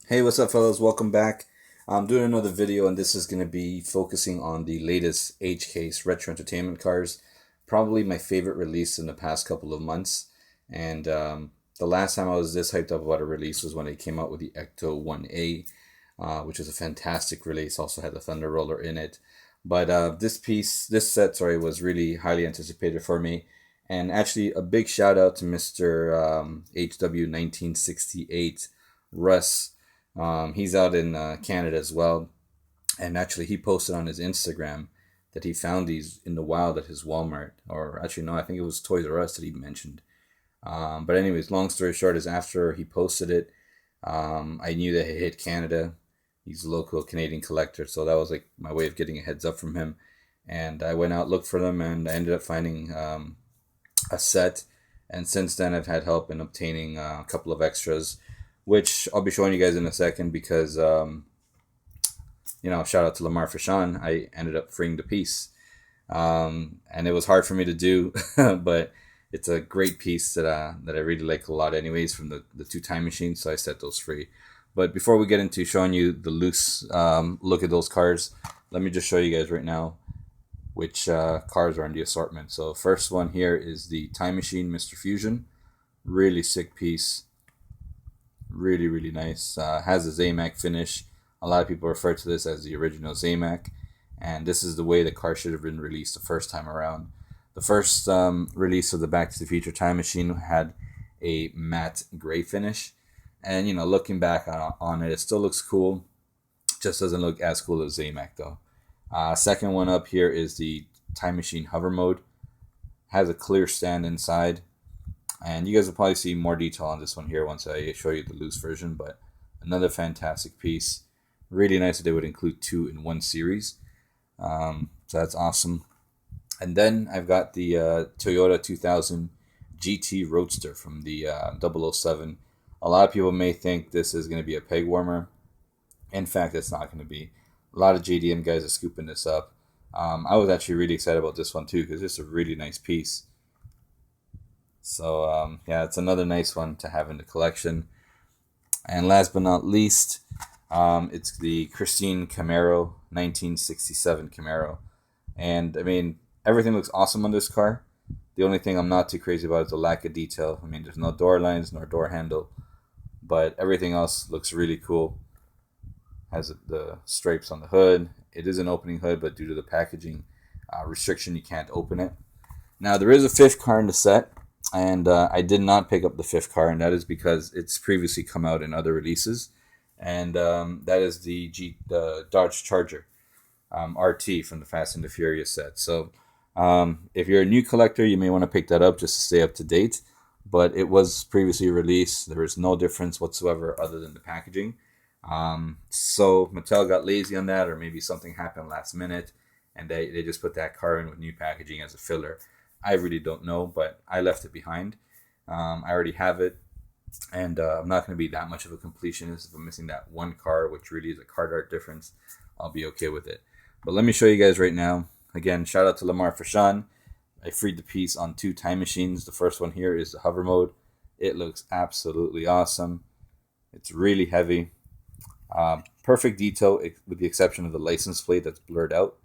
Hey, what's up, fellas? Welcome back. I'm doing another video, and this is going to be focusing on the latest H-Case retro entertainment cars. Probably my favorite release in the past couple of months. And the last time I was this hyped up about a release was when they came out with the Ecto 1A, which is a fantastic release. Also had the Thunder Roller in it. But this set, sorry, was really highly anticipated for me. And actually, a big shout out to Mr. HW 1968 Russ. He's out in Canada as well, and actually he posted on his Instagram that he found these in the wild at his Walmart, or actually no, I think it was Toys R Us that he mentioned. But anyways, long story short is after he posted it, I knew that it hit Canada. He's a local Canadian collector, so that was like my way of getting a heads up from him. And I went out, looked for them, and I ended up finding a set. And since then, I've had help in obtaining a couple of extras, which I'll be showing you guys in a second because, shout out to Lamar Fashawn. I ended up freeing the piece. And it was hard for me to do, but it's a great piece that I really like a lot anyways from the two time machines, so I set those free. But before we get into showing you the loose look at those cars, let me just show you guys right now which cars are in the assortment. So first one here is the Time Machine Mr. Fusion. Really sick piece. Really, really nice. Has a Zamac finish. A lot of people refer to this as the original Zamac. And this is the way the car should have been released the first time around. The first release of the Back to the Future Time Machine had a matte gray finish. And, looking back on it, it still looks cool. Just doesn't look as cool as Zamac, though. Second one up here is the Time Machine Hover Mode. Has a clear stand inside. And you guys will probably see more detail on this one here once I show you the loose version. But another fantastic piece. Really nice that they would include two in one series. So that's awesome. And then I've got the Toyota 2000 GT Roadster from the 007. A lot of people may think this is going to be a peg warmer. In fact, it's not going to be. A lot of JDM guys are scooping this up. I was actually really excited about this one too because it's a really nice piece. So yeah, it's another nice one to have in the collection. And last but not least, it's the Christine Camaro 1967 Camaro. And I mean, everything looks awesome on this car. The only thing I'm not too crazy about is the lack of detail. I mean, there's no door lines nor door handle, but everything else looks really cool. Has the stripes on the hood. It is an opening hood, but due to the packaging restriction, you can't open it. Now, there is a fifth car in the set, and I did not pick up the fifth car, and that is because it's previously come out in other releases, and that is the Dodge Charger RT from the Fast and the Furious set. So if you're a new collector, you may want to pick that up just to stay up to date, but it was previously released. There is no difference whatsoever other than the packaging. So Mattel got lazy on that, or maybe something happened last minute, and they just put that car in with new packaging as a filler. I really don't know, but I left it behind. I already have it, and I'm not going to be that much of a completionist. If I'm missing that one car, which really is a card art difference, I'll be okay with it. But let me show you guys right now. Again, shout out to Lamar Fashawn. I freed the piece on two time machines. The first one here is the hover mode. It looks absolutely awesome. It's really heavy. Perfect detail with the exception of the license plate that's blurred out.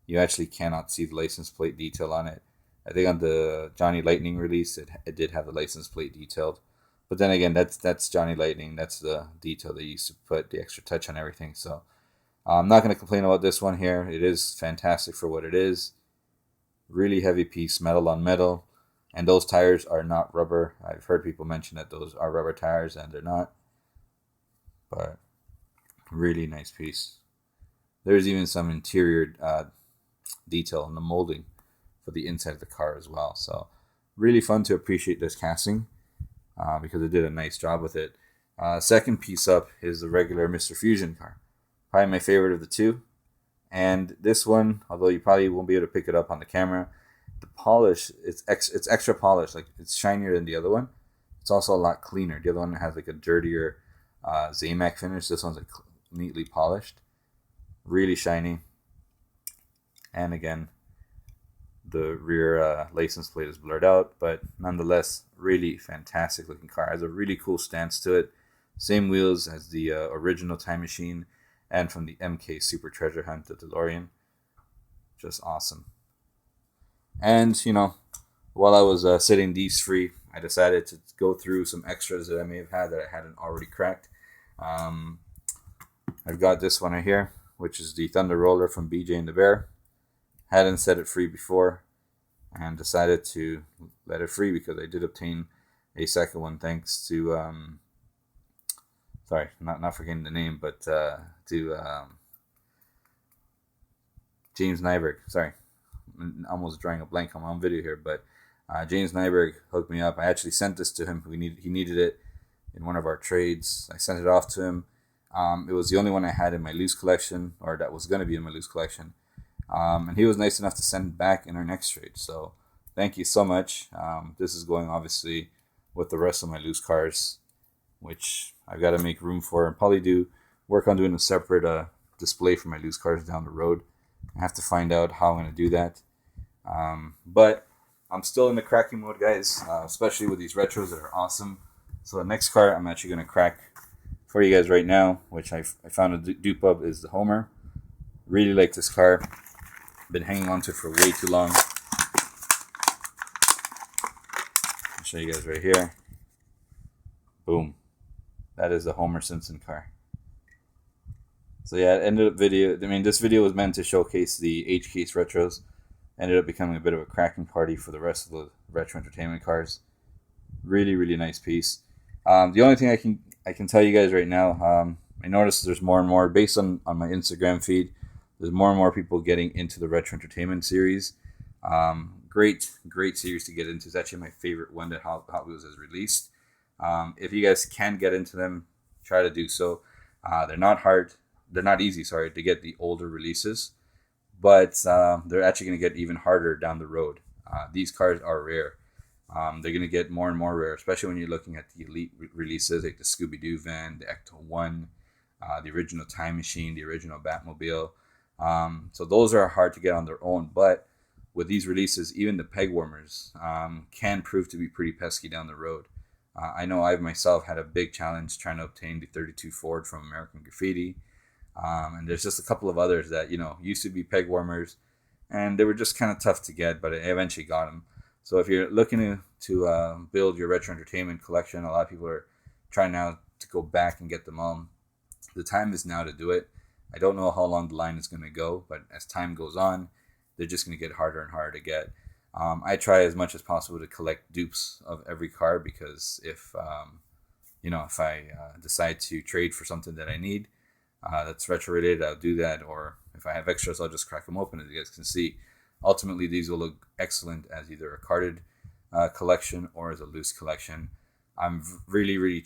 You actually cannot see the license plate detail on it. I think on the Johnny Lightning release, it did have the license plate detailed. But then again, that's Johnny Lightning. That's the detail they used to put the extra touch on everything. So I'm not going to complain about this one here. It is fantastic for what it is. Really heavy piece, metal on metal. And those tires are not rubber. I've heard people mention that those are rubber tires, and they're not. But really nice piece. There's even some interior detail in the molding for the inside of the car as well. So really fun to appreciate this casting because it did a nice job with it. Second piece up is the regular Mr. Fusion car. Probably my favorite of the two. And this one, although you probably won't be able to pick it up on the camera, the polish, it's extra polished. Like, it's shinier than the other one. It's also a lot cleaner. The other one has like a dirtier Zamac finish. This one's like neatly polished. Really shiny. And again, the rear license plate is blurred out, but nonetheless, really fantastic looking car. Has a really cool stance to it. Same wheels as the original Time Machine and from the MK Super Treasure Hunt, the DeLorean. Just awesome. And, while I was sitting these free, I decided to go through some extras that I may have had that I hadn't already cracked. I've got this one right here, which is the Thunder Roller from BJ and the Bear. Hadn't set it free before and decided to let it free because I did obtain a second one thanks to, sorry, not forgetting the name, but to James Nyberg. Sorry, I'm almost drawing a blank on my own video here, but James Nyberg hooked me up. I actually sent this to him. He needed it in one of our trades. I sent it off to him. It was the only one I had in my loose collection, or that was going to be in my loose collection. And he was nice enough to send it back in our next trade. So thank you so much. This is going obviously with the rest of my loose cars, which I've got to make room for and probably work on doing a separate display for my loose cars down the road. I have to find out how I'm going to do that. But I'm still in the cracking mode, guys, especially with these retros that are awesome. So the next car I'm actually going to crack for you guys right now, which I found a dupe of, is the Homer. Really like this car. Been hanging on to it for way too long. I'll show you guys right here. Boom. That is the Homer Simpson car. So yeah, this video was meant to showcase the H-Case retros. Ended up becoming a bit of a cracking party for the rest of the retro entertainment cars. Really, really nice piece. The only thing I can tell you guys right now, I noticed there's more and more, based on my Instagram feed, there's more and more people getting into the retro entertainment series. Great series to get into. It's actually my favorite one that Hot Wheels has released. If you guys can get into them, try to do so. They're not easy, to get the older releases, but they're actually going to get even harder down the road. These cars are rare. They're going to get more and more rare, especially when you're looking at the elite releases like the Scooby-Doo van, the Ecto 1, the original Time Machine, the original Batmobile. So those are hard to get on their own, but with these releases, even the peg warmers can prove to be pretty pesky down the road. I know I've myself had a big challenge trying to obtain the 32 Ford from American Graffiti. And there's just a couple of others that, used to be peg warmers, and they were just kind of tough to get, but I eventually got them. So if you're looking to build your retro entertainment collection, a lot of people are trying now to go back and get them all. The time is now to do it. I don't know how long the line is going to go, but as time goes on, they're just going to get harder and harder to get. I try as much as possible to collect dupes of every car because if I decide to trade for something that I need that's retro related, I'll do that. Or if I have extras, I'll just crack them open, as you guys can see. Ultimately, these will look excellent as either a carded collection or as a loose collection. I'm really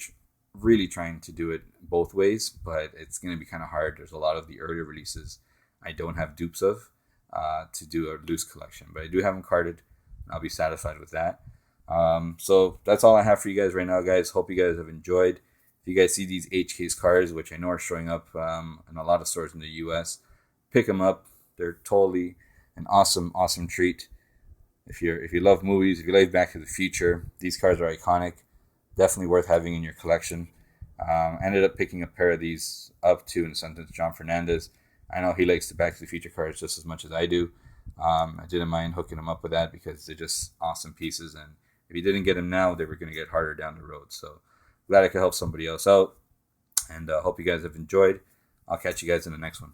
trying to do it both ways, but it's going to be kind of hard. There's a lot of the earlier releases I don't have dupes of to do a loose collection, but I do have them carded. I'll be satisfied with that. So that's all I have for you guys right now, guys. Hope you guys have enjoyed. If you guys see these H-Case cars, which I know are showing up in a lot of stores in the U.S., pick them up. They're totally an awesome treat. If you love movies, if you like Back to the Future, these cars are iconic. Definitely worth having in your collection. Ended up picking a pair of these up too in Sentence John Fernandez. I know he likes the Back to the Future cars just as much as I do. I didn't mind hooking him up with that because they're just awesome pieces. And if you didn't get them now, they were going to get harder down the road. So glad I could help somebody else out. And hope you guys have enjoyed. I'll catch you guys in the next one.